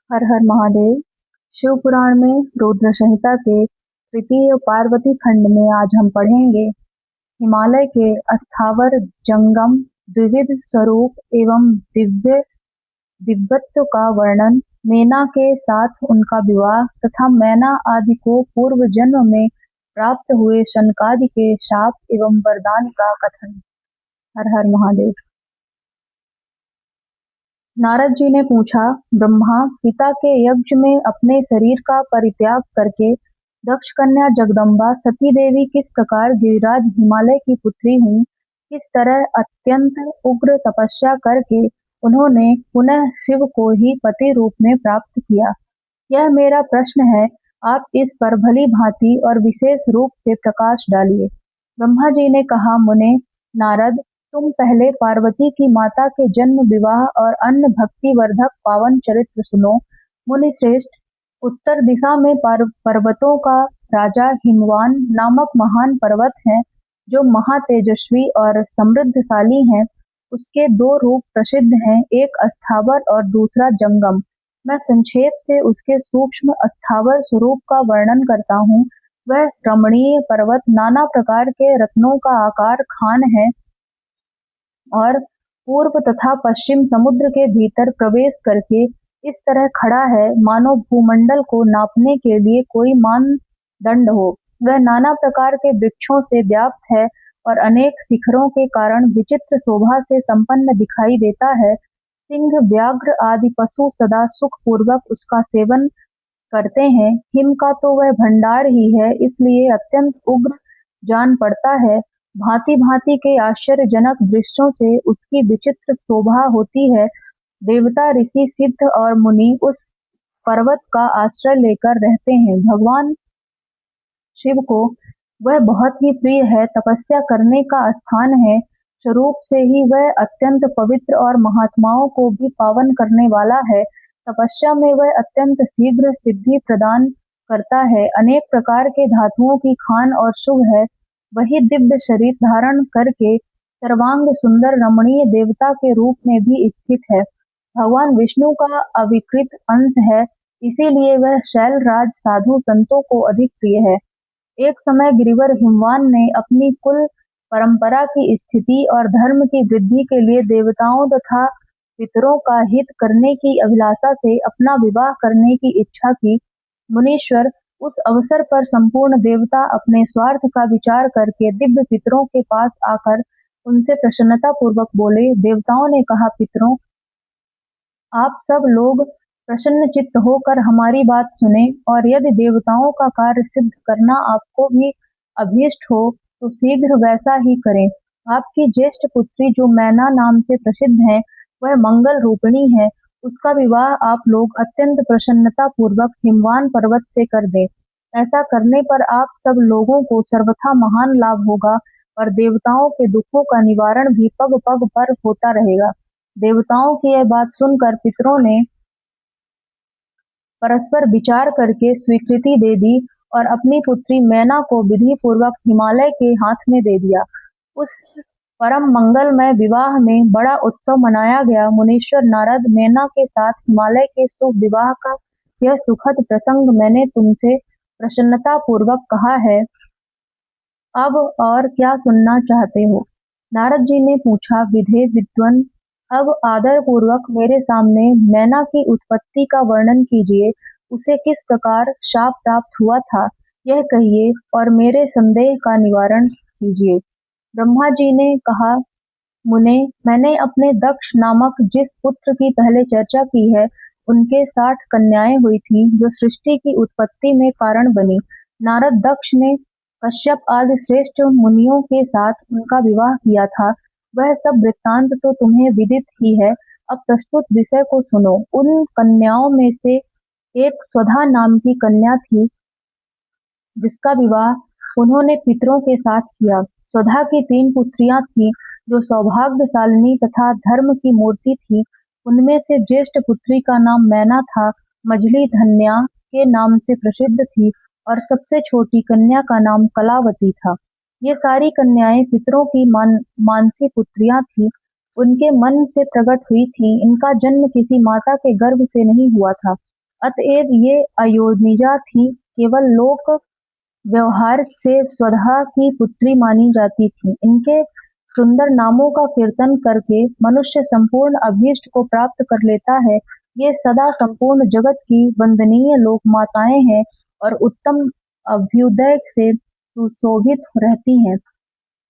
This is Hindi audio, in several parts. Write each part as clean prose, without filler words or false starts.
हर हर महादेव। शिव पुराण में रुद्र संहिता के तृतीय पार्वती खंड में आज हम पढ़ेंगे हिमालय के अस्थावर जंगम द्विविध स्वरूप एवं दिव्यत्व का वर्णन, मैना के साथ उनका विवाह तथा मैना आदि को पूर्व जन्म में प्राप्त हुए शनकादि के शाप एवं वरदान का कथन। हर हर महादेव। नारद जी ने पूछा, ब्रह्मा पिता के यज्ञ में अपने शरीर का परित्याग करके दक्ष कन्या जगदम्बा सती देवी किस प्रकार गिरिराज हिमालय की पुत्री हुई, किस तरह अत्यंत उग्र तपस्या करके उन्होंने पुनः शिव को ही पति रूप में प्राप्त किया, यह मेरा प्रश्न है। आप इस पर भली भांति और विशेष रूप से प्रकाश डालिए। ब्रह्मा जी ने कहा, मुने नारद, तुम पहले पार्वती की माता के जन्म, विवाह और अन्य भक्ति वर्धक पावन चरित्र सुनो। मुनि श्रेष्ठ, उत्तर दिशा में पर्वतों का राजा हिमवान नामक महान पर्वत है, जो महातेजस्वी और समृद्धशाली है। उसके दो रूप प्रसिद्ध हैं, एक अस्थावर और दूसरा जंगम। मैं संक्षेप से उसके सूक्ष्म अस्थावर स्वरूप का वर्णन करता हूँ। वह रमणीय पर्वत नाना प्रकार के रत्नों का आकार खान है और पूर्व तथा पश्चिम समुद्र के भीतर प्रवेश करके इस तरह खड़ा है मानो भूमंडल को नापने के लिए कोई मानदंड हो। वह नाना प्रकार के वृक्षों से व्याप्त है और अनेक शिखरों के कारण विचित्र शोभा से संपन्न दिखाई देता है। सिंह, व्याघ्र आदि पशु सदा सुख पूर्वक उसका सेवन करते हैं। हिम का तो वह भंडार ही है, इसलिए अत्यंत उग्र जान पड़ता है। भांति भांति के आश्चर्यजनक दृश्यों से उसकी विचित्र शोभा होती है। देवता, ऋषि, सिद्ध और मुनि उस पर्वत का आश्रय लेकर रहते हैं। भगवान शिव को वह बहुत ही प्रिय है, तपस्या करने का स्थान है। स्वरूप से ही वह अत्यंत पवित्र और महात्माओं को भी पावन करने वाला है। तपस्या में वह अत्यंत शीघ्र सिद्धि प्रदान करता है। अनेक प्रकार के धातुओं की खान और शुभ है। वही दिव्य शरीर धारण करके सर्वांग सुंदर रमणीय देवता के रूप में भी स्थित है। भगवान विष्णु का अविकृत अंश है, इसीलिए वह शैलराज साधु संतों को अधिक प्रिय है। एक समय गिरिवर हिमवान ने अपनी कुल परंपरा की स्थिति और धर्म की वृद्धि के लिए देवताओं तथा पितरों का हित करने की अभिलाषा से अपना विवाह करने की इच्छा की। मुनीश्वर, उस अवसर पर संपूर्ण देवता अपने स्वार्थ का विचार करके दिव्य पितरों के पास आकर उनसे प्रसन्नता पूर्वक बोले। देवताओं ने कहा, पितरों, आप सब लोग प्रसन्न चित्त होकर हमारी बात सुने, और यदि देवताओं का कार्य सिद्ध करना आपको भी अभीष्ट हो तो शीघ्र वैसा ही करें। आपकी ज्येष्ठ पुत्री जो मैना नाम से प्रसिद्ध है, वह मंगल रूपिणी है। उसका विवाह आप लोग अत्यंत प्रसन्नता पूर्वक हिमवान पर्वत से कर दें। ऐसा करने पर आप सब लोगों को सर्वथा महान लाभ होगा और देवताओं के दुखों का निवारण भी पग पग पर होता रहेगा। देवताओं की यह बात सुनकर पितरों ने परस्पर विचार करके स्वीकृति दे दी और अपनी पुत्री मैना को विधि पूर्वक हिमालय के हाथ में दे दिया। उस परम मंगलमय विवाह में बड़ा उत्सव मनाया गया। मुनीश्वर नारद, मैना के साथ हिमालय के शुभ विवाह का यह सुखद प्रसंग मैंने तुमसे प्रसन्नता पूर्वक कहा है। अब और क्या सुनना चाहते हो? नारद जी ने पूछा, विधे विद्वन, अब आदर पूर्वक मेरे सामने मैना की उत्पत्ति का वर्णन कीजिए। उसे किस प्रकार शाप प्राप्त हुआ था, यह कहिए और मेरे संदेह का निवारण कीजिए। ब्रह्मा जी ने कहा, मुने, मैंने अपने दक्ष नामक जिस पुत्र की पहले चर्चा की है, उनके 60 कन्याएं हुई थीं, जो सृष्टि की उत्पत्ति में कारण बनी। नारद दक्ष ने कश्यप आदि श्रेष्ठ मुनियों के साथ उनका विवाह किया था। वह सब वृत्तांत तो तुम्हें विदित ही है। अब प्रस्तुत विषय को सुनो। उन कन्याओं में से एक स्वधा नाम की कन्या थी, जिसका विवाह उन्होंने पितरों के साथ किया। स्वधा की 3 पुत्रियां थीं, जो सौभाग्यशालिनी तथा धर्म की मूर्ति थी। उनमें से ज्येष्ठ पुत्री का नाम मैना था, मझली धन्या के नाम से प्रसिद्ध थी और सबसे छोटी कन्या का नाम कलावती था। ये सारी कन्याएं पितरों की मानसी पुत्रियां थीं, उनके मन से प्रकट हुई थीं। इनका जन्म किसी माता के गर्भ से नहीं हुआ था। अतएव ये अयोनिजा थी, केवल लोक व्यवहार से स्वधा की पुत्री मानी जाती थी। इनके सुंदर नामों का कीर्तन करके मनुष्य संपूर्ण अभीष्ट को प्राप्त कर लेता है। ये सदा संपूर्ण जगत की वंदनीय लोक माताएं हैं और उत्तम अभ्युदय से सुशोभित रहती हैं।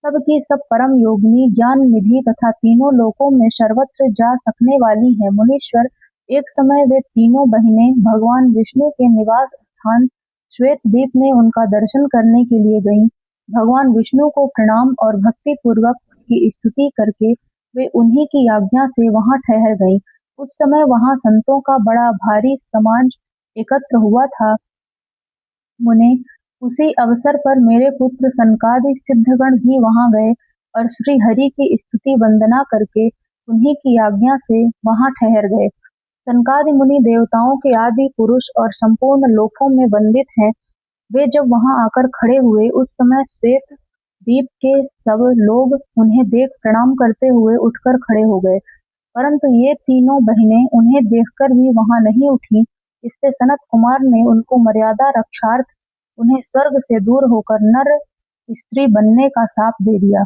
सब की सब परम योगिनी, ज्ञान निधि तथा तीनों लोकों में सर्वत्र जा सकने वाली है। मुनीश्वर, एक समय वे तीनों बहिनें भगवान विष्णु के निवास स्थान श्वेत द्वीप में उनका दर्शन करने के लिए गईं। भगवान विष्णु को प्रणाम और भक्ति पूर्वक की स्तुति करके वे उन्हीं की आज्ञा से वहां ठहर गईं। उस समय वहां संतों का बड़ा भारी समाज एकत्र हुआ था। मुने, उसी अवसर पर मेरे पुत्र सनकादि सिद्धगण भी वहां गए और श्री हरि की स्तुति वंदना करके उन्हीं की आज्ञा से वहां ठहर गए। सनकादि मुनि देवताओं के आदि पुरुष और संपूर्ण लोकों में वंदित हैं। वे जब वहां आकर खड़े हुए, उस समय श्वेत द्वीप के सब लोग उन्हें देख प्रणाम करते हुए उठकर खड़े हो गए, परंतु ये तीनों बहिनें उन्हें देखकर भी वहां नहीं उठी। इससे सनत कुमार ने उनको मर्यादा रक्षार्थ उन्हें स्वर्ग से दूर होकर नर स्त्री बनने का शाप दे दिया।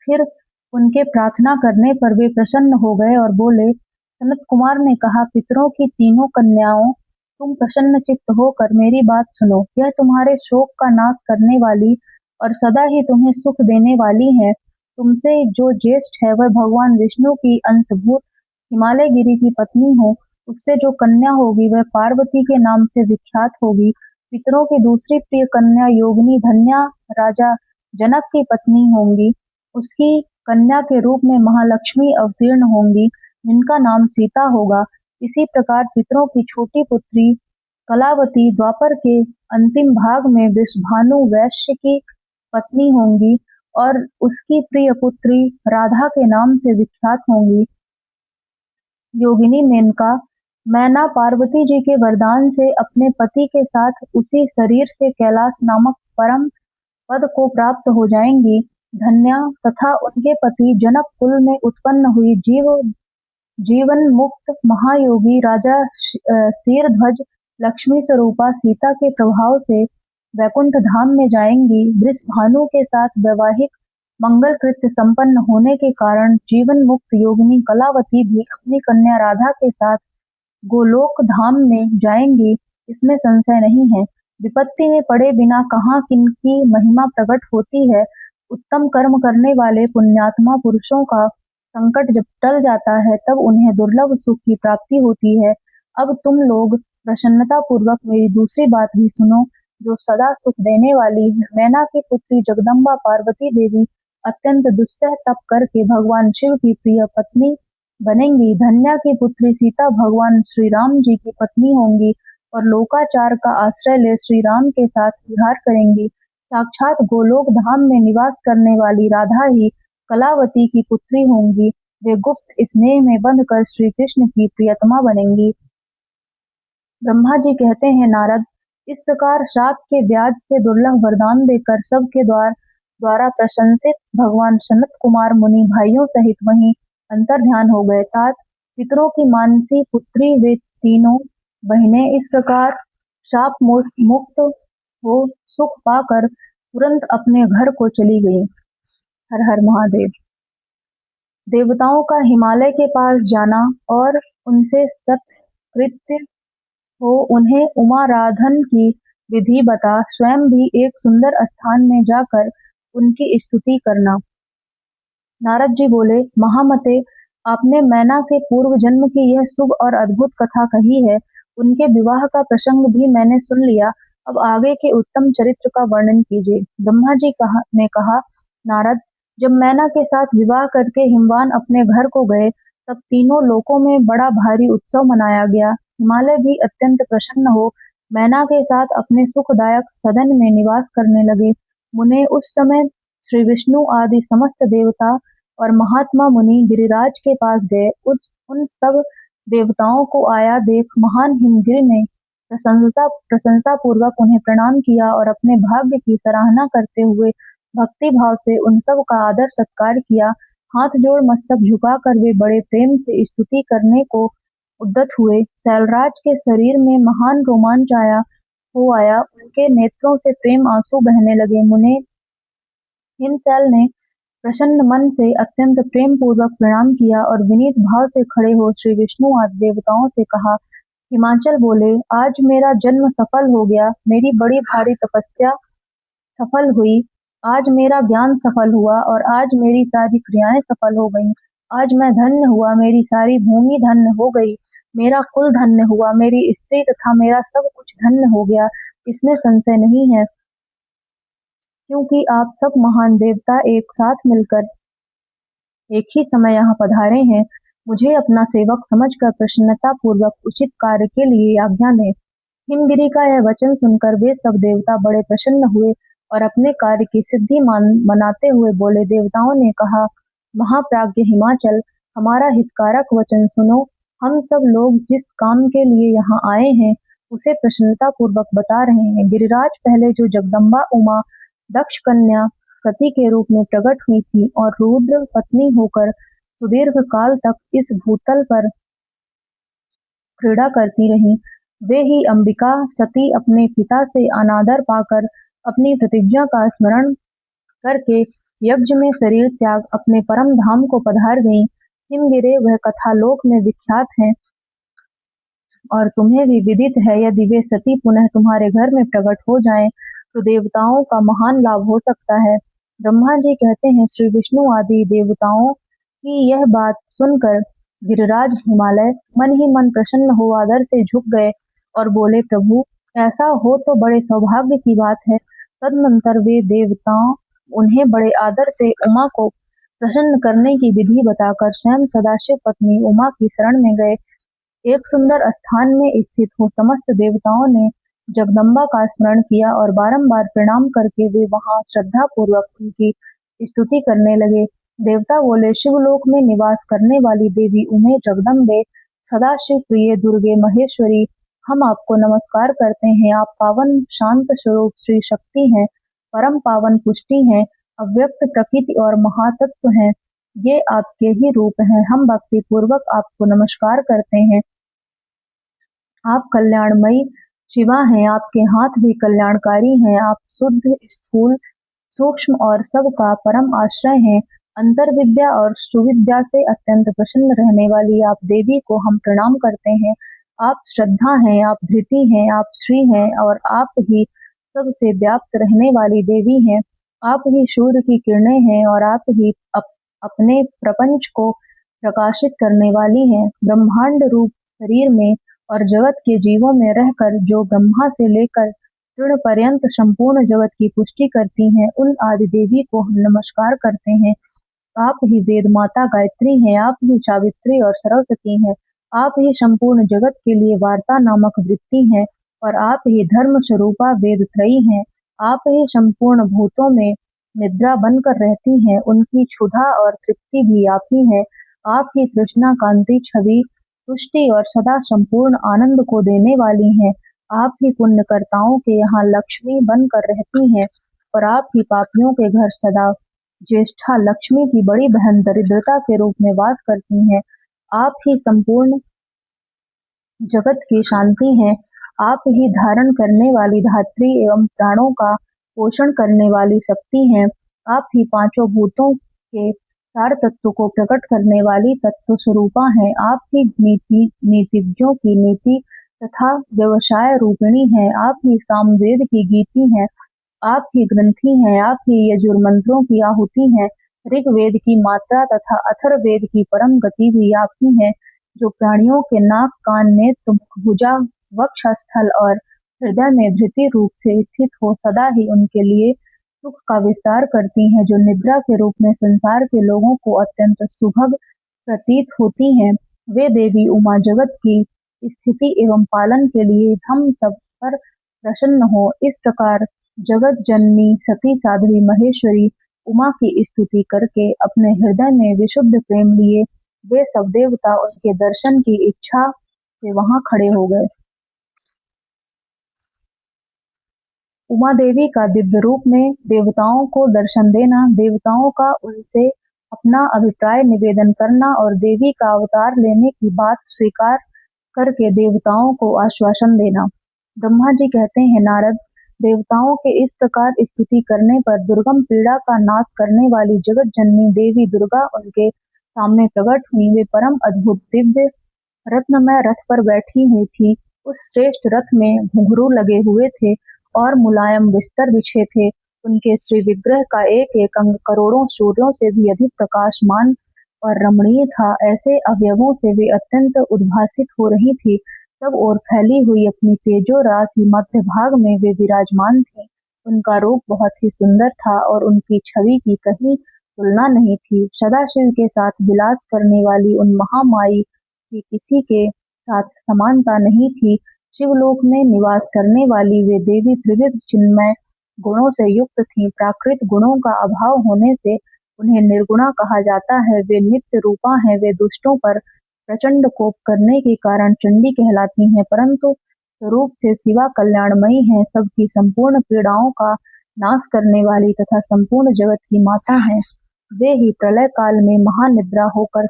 फिर उनके प्रार्थना करने पर वे प्रसन्न हो गए और बोले। सनत कुमार ने कहा, पितरों की तीनों कन्याओं, तुम प्रसन्न चित्त होकर मेरी बात सुनो। यह तुम्हारे शोक का नाश करने वाली और सदा ही तुम्हें सुख देने वाली है। तुमसे जो ज्येष्ठ है वह भगवान विष्णु की अंशभूत हिमालय गिरी की पत्नी हो। उससे जो कन्या होगी वह पार्वती के नाम से विख्यात होगी। पितरों की दूसरी प्रिय कन्या योगिनी धन्या राजा जनक की पत्नी होंगी। उसकी कन्या के रूप में महालक्ष्मी अवतीर्ण होंगी, जिनका नाम सीता होगा। इसी प्रकार पितरों की छोटी पुत्री कलावती द्वापर के अंतिम भाग में वृषभानु वैश्य की पत्नी होंगी और उसकी प्रिय पुत्री राधा के नाम से विख्यात होंगी। योगिनी मेनका, मैना पार्वती जी के वरदान से अपने पति के साथ उसी शरीर से कैलाश नामक परम पद को प्राप्त हो जाएंगी। धन्या तथा उनके पति जनक कुल में उत्पन्न हुई जीवन मुक्त महायोगी राजा शीरध्वज लक्ष्मी स्वरूपा सीता के प्रभाव से वैकुंठ धाम में जाएंगी। वृषभानु के साथ वैवाहिक मंगल कृत्य संपन्न होने के कारण जीवन मुक्त योगिनी कलावती भी अपनी कन्या राधा के साथ गोलोक धाम में जाएंगी, इसमें संशय नहीं है। विपत्ति में पड़े बिना कहाँ किनकी महिमा प्रकट होती है। उत्तम कर्म करने वाले पुण्यात्मा पुरुषों का संकट जब टल जाता है तब उन्हें दुर्लभ सुख की प्राप्ति होती है। अब तुम लोग प्रसन्नता पूर्वक मेरी दूसरी बात भी सुनो, जो सदा सुख देने वाली है। मैना की पुत्री जगदम्बा पार्वती देवी अत्यंत दुस्सह तप करके भगवान शिव की प्रिय पत्नी बनेंगी। धन्या की पुत्री सीता भगवान श्री राम जी की पत्नी होंगी और लोकाचार का आश्रय ले श्री राम के साथ विहार करेंगी। साक्षात गोलोक धाम में निवास करने वाली राधा ही कलावती की पुत्री होंगी। वे गुप्त स्नेह में बंधकर श्री कृष्ण की प्रियतमा बनेंगी। ब्रह्मा जी कहते हैं, नारद, इस प्रकार शाप के ब्याज से दुर्लभ वरदान देकर सबके द्वारा प्रशंसित भगवान सनत कुमार मुनि भाइयों सहित वहीं अंतर्ध्यान हो गए। तात, पितरों की मानसी पुत्री वे तीनों बहिनें इस प्रकार शाप मुक्त हो सुख पाकर तुरंत अपने घर को चली गईं। हर हर महादेव। देवताओं का हिमालय के पास जाना और उनसे सत्कृत्य हो उन्हें उमाराधन की विधि बता स्वयं भी एक सुंदर स्थान में जाकर उनकी स्तुति करना। नारद जी बोले, महामते, आपने मैना के पूर्व जन्म की यह शुभ और अद्भुत कथा कही है। उनके विवाह का प्रसंग भी मैंने सुन लिया। अब आगे के उत्तम चरित्र का वर्णन कीजिए। ब्रह्मा जी ने कहा, नारद, जब मैना के साथ विवाह करके हिमवान अपने घर को गए तब तीनों लोकों में बड़ा भारी उत्सव मनाया गया। हिमालय भी अत्यंत प्रसन्न हो मैना के साथ अपने सुखदायक सदन में निवास करने लगे। मुने, उस समय श्री विष्णु आदि समस्त देवता और महात्मा मुनि गिरिराज के पास गए। उन सब देवताओं को आया देख महान हिमगिरि ने प्रशंसा पूर्वक उन्हें प्रणाम किया और अपने भाग्य की सराहना करते हुए भक्ति भाव से उन सब का आदर सत्कार किया। हाथ जोड़ मस्तक झुकाकर वे बड़े प्रेम से स्तुति करने को उद्यत हुए। शैलराज के शरीर में महान रोमांच आया, उनके नेत्रों से प्रेम आंसू बहने लगे। मुने हिमशैल ने प्रसन्न मन से अत्यंत प्रेम पूर्वक प्रणाम किया और विनीत भाव से खड़े हो श्री विष्णु आदि देवताओं से कहा। हिमाचल बोले, आज मेरा जन्म सफल हो गया, मेरी बड़ी भारी तपस्या सफल हुई, आज मेरा ज्ञान सफल हुआ और आज मेरी सारी क्रियाएं सफल हो गईं। आज मैं धन्य हुआ, मेरी सारी भूमि धन्य हो गई, मेरा कुल धन्य हुआ, मेरी स्त्री तथा मेरा सब कुछ धन्य हो गया, इसमें संशय नहीं है। क्योंकि आप सब महान देवता एक साथ मिलकर एक ही समय यहाँ पधारे हैं, मुझे अपना सेवक समझकर प्रसन्नता पूर्वक उचित कार्य के लिए आज्ञा दें। हिमगिरी का यह वचन सुनकर वे सब देवता बड़े प्रसन्न हुए और अपने कार्य की सिद्धि मनाते हुए बोले। देवताओं ने कहा, महाप्राज्ञ हिमाचल, हमारा हितकारक वचन सुनो। हम सब लोग जिस काम के लिए यहाँ आए हैं उसे प्रसन्नता पूर्वक बता रहे हैं। गिरिराज पहले जो जगदम्बा उमा दक्ष कन्या सती के रूप में प्रकट हुई थी और रुद्र पत्नी होकर सुदीर्घ काल तक इस भूतल पर क्रीड़ा करती रही, वे ही अंबिका सती अपने पिता से अनादर पाकर अपनी प्रतिज्ञा का स्मरण करके यज्ञ में शरीर त्याग अपने परम धाम को पधार गईं। हिमगिरे, वह कथा लोक में विख्यात है और तुम्हें भी विदित है। यदि वे सती पुनः तुम्हारे घर में प्रकट हो जाएं, तो देवताओं का महान लाभ हो सकता है। ब्रह्मा जी कहते हैं, श्री विष्णु आदि देवताओं की यह बात सुनकर गिरिराज हिमालय मन ही मन प्रसन्न हो आदर से झुक गए और बोले, प्रभु, ऐसा हो तो बड़े सौभाग्य की बात है। तदनंतर वे देवताओं उन्हें बड़े आदर से उमा को प्रसन्न करने की विधि बताकर स्वयं सदाशिव पत्नी उमा की शरण में गए। एक सुंदर स्थान में स्थित हो समस्त देवताओं ने जगदम्बा का स्मरण किया और बारंबार प्रणाम करके वे वहां श्रद्धा पूर्वक उनकी स्तुति करने लगे। देवता बोले, शिवलोक में निवास करने वाली देवी उमे जगदम्बे, सदाशिव प्रिय दुर्गे महेश्वरी, हम आपको नमस्कार करते हैं। आप पावन शांत स्वरूप श्री शक्ति हैं, परम पावन पुष्टि हैं, अव्यक्त प्रकृति और महातत्व हैं। ये आपके ही रूप हैं। हम भक्ति पूर्वक आपको नमस्कार करते हैं। आप कल्याणमयी शिवा हैं, आपके हाथ भी कल्याणकारी हैं। आप शुद्ध, स्थूल, सूक्ष्म और सबका परम आश्रय हैं। अंतर विद्या और सुविद्या से अत्यंत प्रसन्न रहने वाली आप देवी को हम प्रणाम करते हैं। आप श्रद्धा हैं, आप धृति हैं, आप श्री हैं और आप ही सबसे व्याप्त रहने वाली देवी हैं। आप ही सूर्य की किरणें हैं और आप ही अपने प्रपंच को प्रकाशित करने वाली हैं। ब्रह्मांड रूप शरीर में और जगत के जीवों में रहकर जो ब्रह्मा से लेकर तृण पर्यंत संपूर्ण जगत की पुष्टि करती हैं, उन आदि देवी को हम नमस्कार करते हैं। आप ही वेद माता गायत्री हैं, आप ही सावित्री और सरस्वती हैं, आप ही संपूर्ण जगत के लिए वार्ता नामक वृत्ति हैं और आप ही धर्म स्वरूपा वेद त्रयी हैं। आप ही संपूर्ण भूतों में निद्रा बनकर रहती हैं, उनकी क्षुधा और तृप्ति भी आप ही हैं। आप ही कृष्णा कांति छवि तुष्टि और सदा संपूर्ण आनंद को देने वाली हैं। आप ही पुण्यकर्ताओं के यहाँ लक्ष्मी बनकर रहती हैं और आप ही पापियों के घर सदा ज्येष्ठा लक्ष्मी की बड़ी बहन दरिद्रता के रूप में वास करती हैं। आप ही संपूर्ण जगत की शांति हैं। आप ही धारण करने वाली धात्री एवं प्राणों का पोषण करने वाली शक्ति हैं। आप ही पांचों भूतों के सार तत्व को प्रकट करने वाली तत्व स्वरूपा हैं। आप ही नीतिज्ञों की नीति तथा व्यवसाय रूपिणी हैं। आप ही सामवेद की गीति हैं। आप ही ग्रंथी हैं। आप ही यजुर्मंत्रों की आहुति हैं। ऋग्वेद की मात्रा तथा अथर्ववेद की परम गति भी आप ही हैं, जो प्राणियों के नाक, कान, नेत्र, मुख, भुजा, वक्षस्थल और हृदय में धृति रूप से स्थित हो सदा ही उनके लिए सुख का विस्तार करती हैं, जो निद्रा के रूप में संसार के लोगों को अत्यंत सुभग प्रतीत होती हैं। वे देवी उमा जगत की स्थिति एवं पालन के लिए हम सब पर प्रसन्न हो। इस प्रकार जगत जननी सती साध्वी महेश्वरी उमा की स्तुति करके अपने हृदय में विशुद्ध प्रेम लिए वे सब देवता उनके दर्शन की इच्छा से वहां खड़े हो गए। उमा देवी का दिव्य रूप में देवताओं को दर्शन देना, देवताओं का उनसे अपना अभिप्राय निवेदन करना और देवी का अवतार लेने की बात स्वीकार करके देवताओं को आश्वासन देना। ब्रह्मा जी कहते हैं, नारद, देवताओं के इस प्रकार स्तुति करने पर दुर्गम पीड़ा का नाश करने वाली जगत जननी देवी दुर्गा उनके सामने प्रकट हुई। वे परम अद्भुत दिव्य रत्नमय रथ पर बैठी हुई थी। उस श्रेष्ठ रथ में घुंघरू लगे हुए थे और मुलायम बिस्तर बिछे थे। उनके श्री विग्रह का एक एक अंग करोड़ों सूर्यों से भी अधिक प्रकाशमान और रमणीय था। ऐसे अवयवों से वे अत्यंत उद्भासित हो रही थी। सब ओर फैली हुई अपनी तेजो राशि मध्य भाग में वे विराजमान थी। उनका रूप बहुत ही सुंदर था और उनकी छवि की कहीं तुलना नहीं थी। सदाशिव के साथ विलास करने वाली उन महामाई की किसी के साथ समानता नहीं थी। शिवलोक में निवास करने वाली वे देवी त्रिविध चिन्मय गुणों से युक्त थीं। प्राकृत गुणों का अभाव होने से उन्हें निर्गुणा कहा जाता है। वे नित्य रूपा हैं। वे दुष्टों पर प्रचंड कोप करने के कारण चंडी कहलाती हैं, परंतु स्वरूप से शिवा कल्याणमयी हैं। सबकी संपूर्ण पीड़ाओं का नाश करने वाली तथा संपूर्ण जगत की माता हैं। वे ही प्रलय काल में महानिद्रा होकर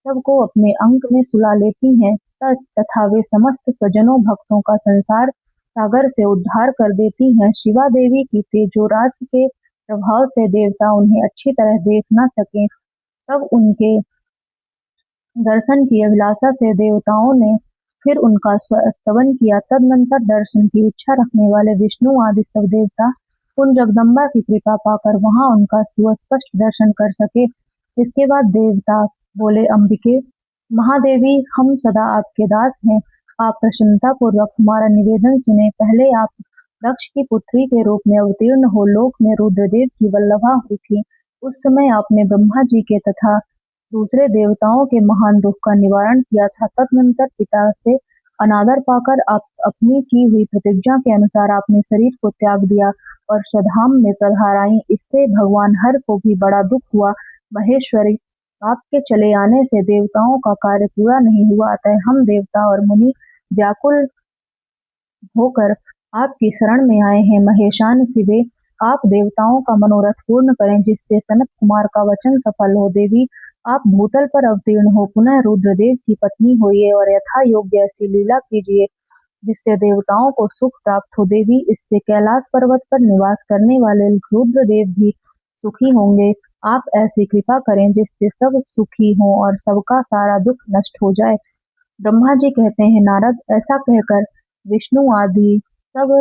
सबको अपने अंक में सुला लेती हैं तथा वे समस्त स्वजनों भक्तों का संसार सागर से उद्धार कर देती हैं। शिवा देवी की तेजो राशि के प्रभाव से देवता उन्हें अच्छी तरह देख न सके, तब उनके दर्शन की अभिलाषा से देवताओं ने फिर उनका स्तवन किया। तदनंतर दर्शन की इच्छा रखने वाले विष्णु आदि सब देवता उन जगदम्बा की कृपा पाकर वहां उनका सुस्पष्ट दर्शन कर सके। इसके बाद देवता बोले, अंबिके, महादेवी, हम सदा आपके दास हैं। आप प्रसन्नता पूर्वक हमारा निवेदन सुने। पहले आप दक्ष की पुत्री के रूप में अवतीर्ण हो लोक में रुद्रदेव की वल्लभा हुई थी। उस समय आपने ब्रह्मा जी के तथा दूसरे देवताओं के महान दुख का निवारण किया था। तदनंतर पिता से अनादर पाकर आप अपनी की हुई प्रतिज्ञा के अनुसार आपने शरीर को त्याग दिया और स्वधाम में पधार आई। इससे भगवान हर को भी बड़ा दुख हुआ। महेश्वरी, आपके चले आने से देवताओं का कार्य पूरा नहीं हुआ, अतः हम देवता और मुनि व्याकुल होकर आपकी शरण में आए हैं। महेशान शिवे, आप देवताओं का मनोरथ पूर्ण करें, जिससे सनत कुमार का वचन सफल हो। देवी, आप भूतल पर अवतीर्ण हो पुनः रुद्रदेव की पत्नी होइए और यथा योग्य ऐसी लीला कीजिए जिससे देवताओं को सुख प्राप्त हो। देवी, इससे कैलाश पर्वत पर निवास करने वाले रुद्रदेव भी सुखी होंगे। आप ऐसी कृपा करें जिससे सब सुखी हों और सबका सारा दुख नष्ट हो जाए। ब्रह्मा जी कहते हैं, नारद, ऐसा कहकर विष्णु आदि सब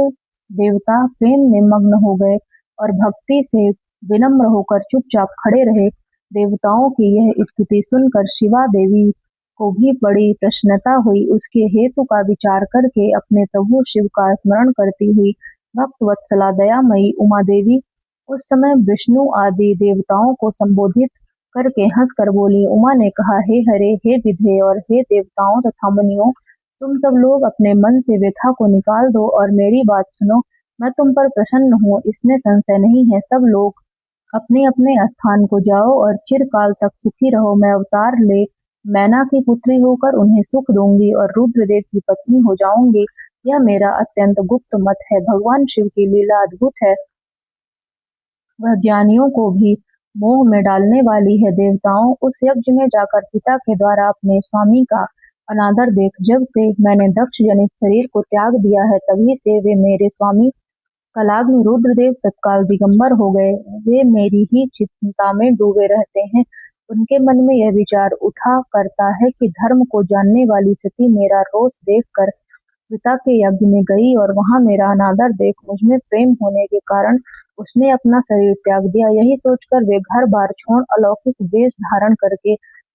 देवता प्रेम में मग्न हो गए और भक्ति से विनम्र होकर चुपचाप खड़े रहे। देवताओं की यह स्तुति सुनकर शिवा देवी को भी बड़ी प्रसन्नता हुई। उसके हेतु का विचार करके अपने प्रभु शिव का स्मरण करती हुई भक्त वत्सला दयामयी उमा देवी उस समय विष्णु आदि देवताओं को संबोधित करके हंसकर बोली। उमा ने कहा, हे हरे, हे विधे और हे देवताओं तथा मुनियों, तुम सब लोग अपने मन से व्यथा को निकाल दो और मेरी बात सुनो। मैं तुम पर प्रसन्न हूँ, इसमें संशय नहीं है। सब लोग अपने अपने स्थान को जाओ और चिरकाल तक सुखी रहो। मैं अवतार ले मैना की पुत्री होकर उन्हें सुख दूंगी और रुद्रदेव की पत्नी हो जाऊंगी। यह मेरा अत्यंत गुप्त मत है। भगवान शिव की लीला अद्भुत है, वह ज्ञानियों को भी मोह में डालने वाली है। देवताओं, उस यज्ञ में जाकर पिता के द्वारा अपने स्वामी का अनादर देख। जब से मैंने दक्ष जनित शरीर को त्याग दिया है, तभी से वे मेरे स्वामी कलाग्नि रुद्रदेव तत्काल दिगंबर हो गए। वे मेरी ही चिंता में डूबे रहते हैं। उनके मन में यह विचार उठा करता है कि धर्म को जानने वाली सती मेरा रोष देखकर पिता के यज्ञ में गई और वहां मेरा अनादर देख मुझ में प्रेम होने के कारण उसने अपना शरीर त्याग दिया। यही सोचकर वे घर बार छोड़ अलौकिक वेश धारण करके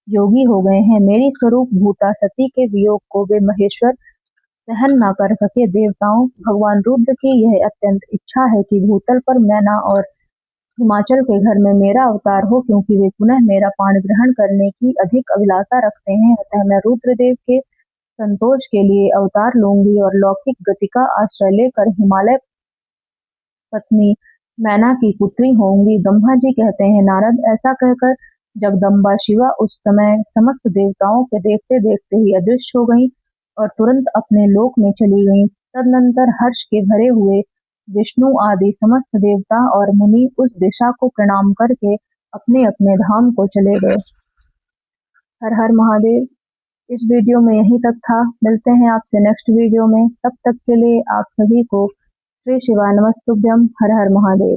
योगी हो गए हैं। मेरी स्वरूप भूता सती के वियोग को वे महेश्वर सहन न कर सके। देवताओं, भगवान रुद्र की यह अत्यंत इच्छा है कि भूतल पर मैना और हिमाचल के घर में मेरा अवतार हो, क्योंकि वे पुनः मेरा पाणी ग्रहण करने की अधिक अभिलाषा रखते हैं। अतः मैं रुद्रदेव के संतोष के लिए अवतार लूंगी और लौकिक गति का आश्रय लेकर हिमालय पत्नी मैना की पुत्री होंगी। ब्रह्मा जी कहते हैं, नारद, ऐसा कहकर जगदम्बा शिवा उस समय समस्त देवताओं के देखते देखते ही अदृश्य हो गईं और तुरंत अपने लोक में चली गईं। तदनंतर हर्ष के भरे हुए विष्णु आदि समस्त देवता और मुनि उस दिशा को प्रणाम करके अपने अपने धाम को चले गए। हर हर महादेव। इस वीडियो में यहीं तक था। मिलते हैं आपसे नेक्स्ट वीडियो में। तब तक के लिए आप सभी को श्री शिवाय नमस्तुभ्यम। हर हर महादेव।